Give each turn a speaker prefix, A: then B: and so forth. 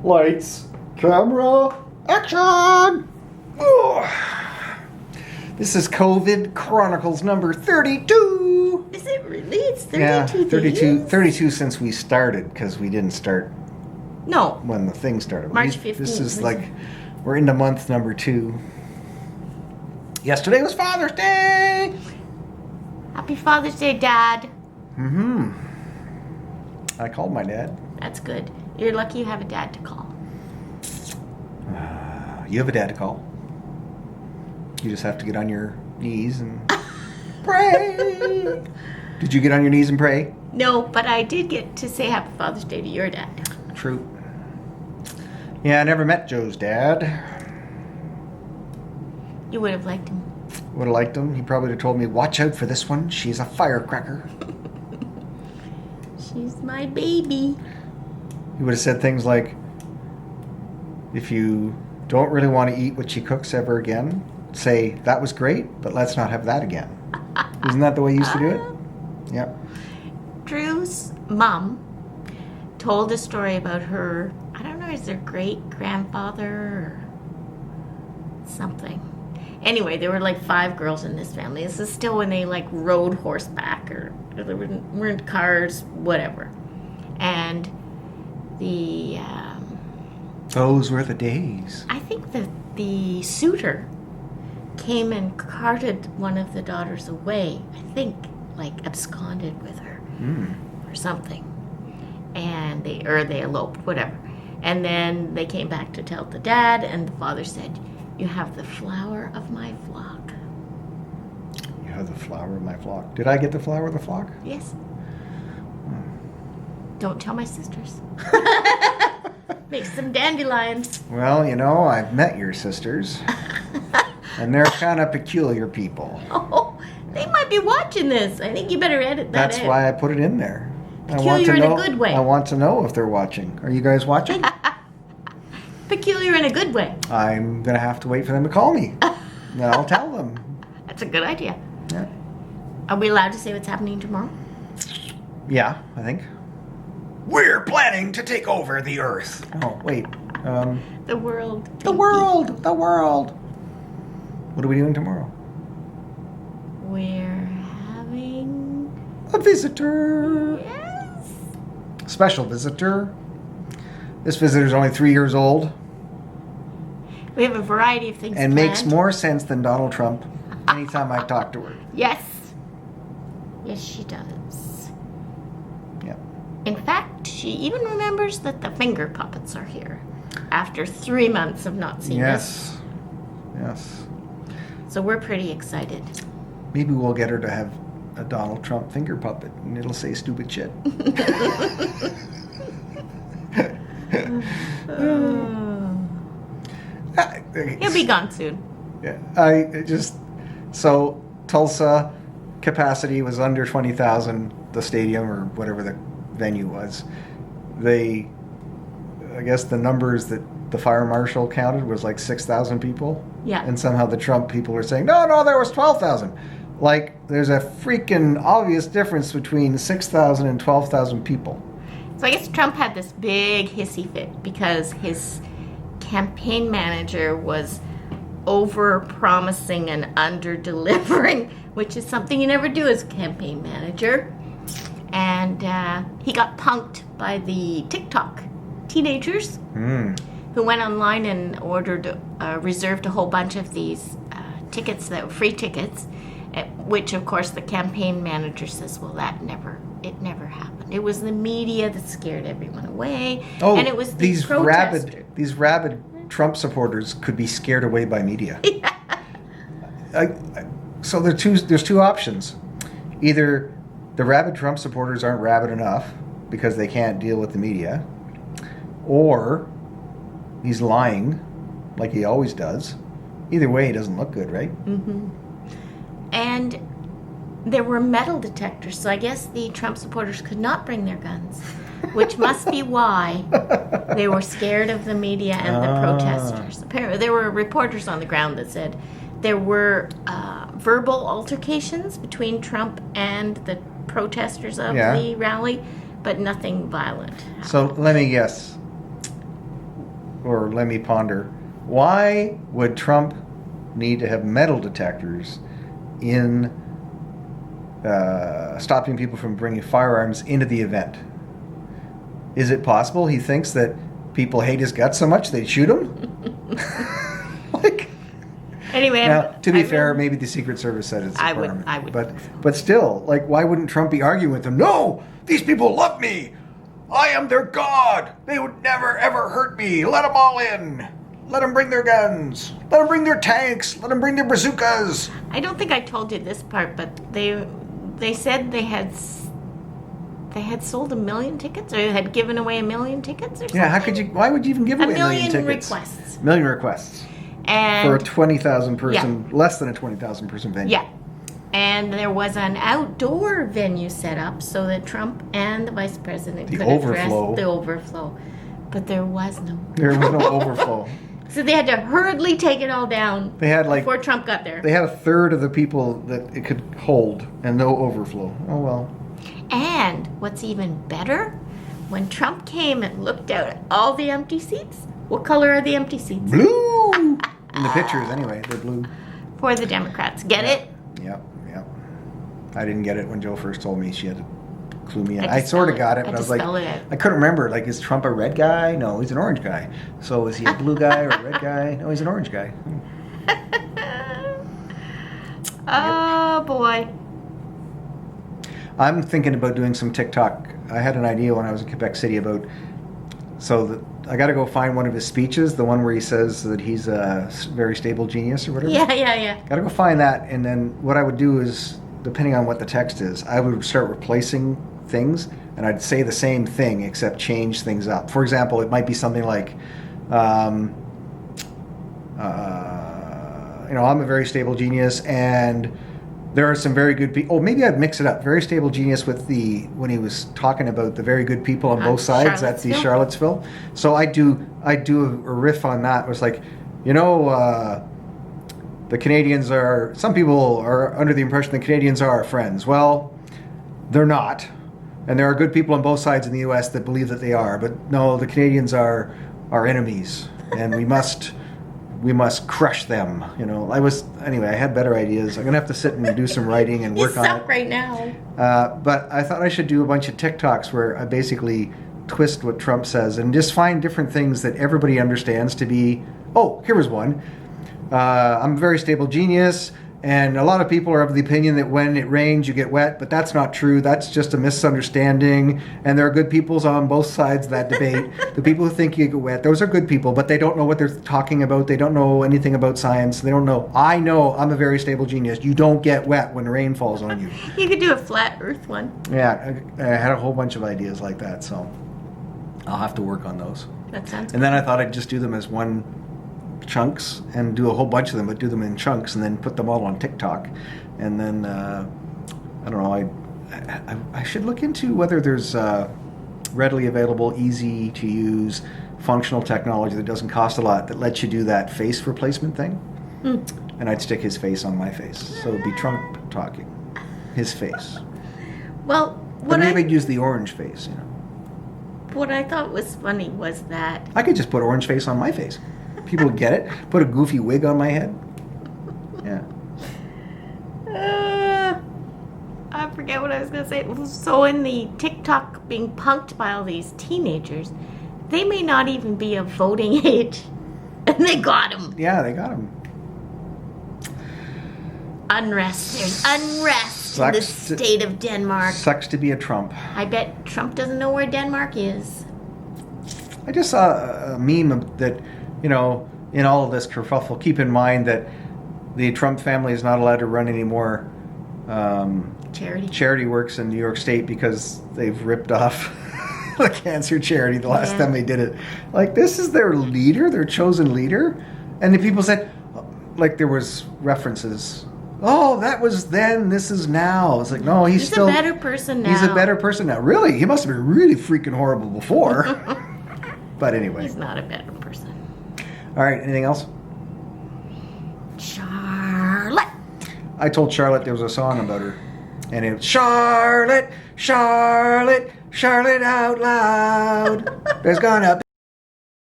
A: Lights, camera, action! Ugh. This is COVID Chronicles number 32.
B: Is it really? It's 32
A: Yeah, 32,
B: days?
A: 32 since we started, because we didn't start
B: No.
A: when the thing started.
B: March 15th.
A: This is like, we're into month number 2. Yesterday was Father's Day!
B: Happy Father's Day, Dad.
A: Mm-hmm. I called my dad.
B: That's good. You're lucky you have a dad to call.
A: You have a dad to call. You just have to get on your knees and pray. Did you get on your knees and pray?
B: No, but I did get to say Happy Father's Day to your dad.
A: True. Yeah, I never met Joe's dad.
B: You would have liked him.
A: Would have liked him. He probably would have told me, watch out for this one. She's a firecracker.
B: She's my baby.
A: He would have said things like, if you don't really want to eat what she cooks ever again, say, that was great, but let's not have that again. Isn't that the way you used to do it? Yep.
B: Drew's mom told a story about her, I don't know, is her great-grandfather or something. Anyway, there were like 5 girls in this family. This is still when they like rode horseback or they weren't cars, whatever. And
A: Those were the days.
B: I think that the suitor came and carted one of the daughters away. I think, like, absconded with her or something. And they eloped, whatever. And then they came back to tell the dad, and the father said, "You have the flower of my flock."
A: You have the flower of my flock. Did I get the flower of the flock?
B: Yes. Don't tell my sisters. Make some dandelions.
A: Well, you know, I've met your sisters. And they're kind of peculiar people.
B: Oh, they might be watching this. I think you better edit that.
A: That's why I put it in there.
B: Peculiar in a good way.
A: I want to know if they're watching. Are you guys watching?
B: Peculiar in a good way.
A: I'm going to have to wait for them to call me. Then I'll tell them.
B: That's a good idea.
A: Yeah.
B: Are we allowed to say what's happening tomorrow?
A: Yeah, I think. We're planning to take over the Earth. Oh, wait.
B: The world.
A: The world. The world. What are we doing tomorrow?
B: We're having
A: A visitor.
B: yes.
A: Special visitor. This visitor's only 3 years old
B: We have a variety of things
A: and
B: planned.
A: makes more sense than Donald Trump anytime I talk to her.
B: Yes. Yes, she does.
A: Yeah.
B: In fact, she even remembers that the finger puppets are here after 3 months of not seeing us.
A: Yes.
B: So we're pretty excited.
A: Maybe we'll get her to have a Donald Trump finger puppet and it'll say stupid shit.
B: He'll be gone soon.
A: Yeah, so Tulsa capacity was under 20,000, the stadium or whatever the venue was. I guess the numbers that the fire marshal counted was like 6,000 people.
B: Yeah.
A: And somehow the Trump people were saying, no, there was 12,000. Like, there's a freaking obvious difference between 6,000 and 12,000 people.
B: So I guess Trump had this big hissy fit because his campaign manager was over-promising and under-delivering, which is something you never do as a campaign manager. And he got punked by the TikTok teenagers who went online and reserved a whole bunch of these tickets that were free tickets, which of course the campaign manager says, well, it never happened. It was the media that scared everyone away.
A: Oh,
B: and it was
A: these
B: protesters.
A: rabid Trump supporters could be scared away by media. So there's two options. Either the rabid Trump supporters aren't rabid enough because they can't deal with the media, or he's lying like he always does. Either way, he doesn't look good, right?
B: Mm-hmm. And there were metal detectors, so I guess the Trump supporters could not bring their guns, which must be why they were scared of the media and the protesters. Apparently, there were reporters on the ground that said there were verbal altercations between Trump and the protesters of the rally, but nothing violent.
A: So let me guess. or let me ponder, why would Trump need to have metal detectors in stopping people from bringing firearms into the event? Is it possible he thinks that people hate his guts so much they'd shoot him? Like,
B: Anyway,
A: now, to be fair, maybe the Secret Service said it's a requirement.
B: I would.
A: But still, like, why wouldn't Trump be arguing with them? No, these people love me. I am their god. They would never ever hurt me. Let them all in. Let them bring their guns. Let them bring their tanks. Let them bring their bazookas.
B: I don't think I told you this part, but they said they had sold 1 million tickets, or had given away 1 million tickets, or something.
A: Yeah, how could you? Why would you even give away
B: 1 million
A: tickets?
B: requests.
A: 1 million requests.
B: And
A: For a 20,000 person, less than a 20,000 person venue.
B: Yeah. And there was an outdoor venue set up so that Trump and the vice president could address the overflow. But there was no.
A: There was no overflow.
B: So they had to hurriedly take it all down before Trump got there.
A: They had a third of the people that it could hold and no overflow. Oh, well.
B: And what's even better, when Trump came and looked out at all the empty seats, what color are the empty seats?
A: Blue! In the pictures, anyway, they're blue.
B: For the Democrats. Get it?
A: Yep. I didn't get it when Joe first told me. She had to clue me in.
B: I
A: I sort of got it, but I was like,
B: spell it out.
A: I couldn't remember. Like, is Trump a red guy? No, he's an orange guy. So is he a blue guy or a red guy? No, he's an orange guy.
B: Oh, boy.
A: I'm thinking about doing some TikTok. I had an idea when I was in Quebec City about, I got to go find one of his speeches, the one where he says that he's a very stable genius or whatever.
B: Yeah.
A: Got to go find that, and then what I would do is, depending on what the text is, I would start replacing things, and I'd say the same thing except change things up. For example, it might be something like, I'm a very stable genius, and there are some very good people. Oh, maybe I'd mix it up. Very stable genius with when he was talking about the very good people on both sides at the Charlottesville. So I do a riff on that. It was like, the Canadians some people are under the impression the Canadians are our friends. Well, they're not. And there are good people on both sides in the U.S. that believe that they are. But no, the Canadians are our enemies. And we must crush them. I had better ideas. I'm going to have to sit and do some writing and work on it.
B: right now.
A: But I thought I should do a bunch of TikToks where I basically twist what Trump says and just find different things that everybody understands to be, here was one. I'm a very stable genius, and a lot of people are of the opinion that when it rains, you get wet, but that's not true. That's just a misunderstanding, and there are good people on both sides of that debate. The people who think you get wet, those are good people, but they don't know what they're talking about. They don't know anything about science. They don't know. I know I'm a very stable genius. You don't get wet when the rain falls on you.
B: You could do a flat earth one.
A: Yeah, I had a whole bunch of ideas like that, so I'll have to work on those.
B: That sounds good.
A: And then I thought I'd just do them as one chunks and do a whole bunch of them, but do them in chunks and then put them all on TikTok. And then I don't know, I should look into whether there's readily available, easy to use, functional technology that doesn't cost a lot that lets you do that face replacement thing. And I'd stick his face on my face, so it'd be Trump talking, his face.
B: Well,
A: but maybe I'd use the orange face.
B: What I thought was funny was that
A: I could just put orange face on my face. People would get it. Put a goofy wig on my head. Yeah.
B: I forget what I was going to say. So in the TikTok being punked by all these teenagers, they may not even be of voting age. And they got him.
A: Yeah, they got him.
B: Unrest. There's unrest in the state of Denmark.
A: Sucks to be a Trump.
B: I bet Trump doesn't know where Denmark is.
A: I just saw a meme that, in all of this kerfuffle, keep in mind that the Trump family is not allowed to run any more charity works in New York State because they've ripped off the cancer charity the last time they did it. Like, this is their leader, their chosen leader. And the people said, like, there was references. Oh, that was then, this is now. It's like, no, he's still
B: a better person now.
A: He's a better person now. Really? He must have been really freaking horrible before. But anyway.
B: He's not a better person.
A: All right, anything else?
B: Charlotte.
A: I told Charlotte there was a song about her. And it was, Charlotte, Charlotte, Charlotte out loud. There's gonna be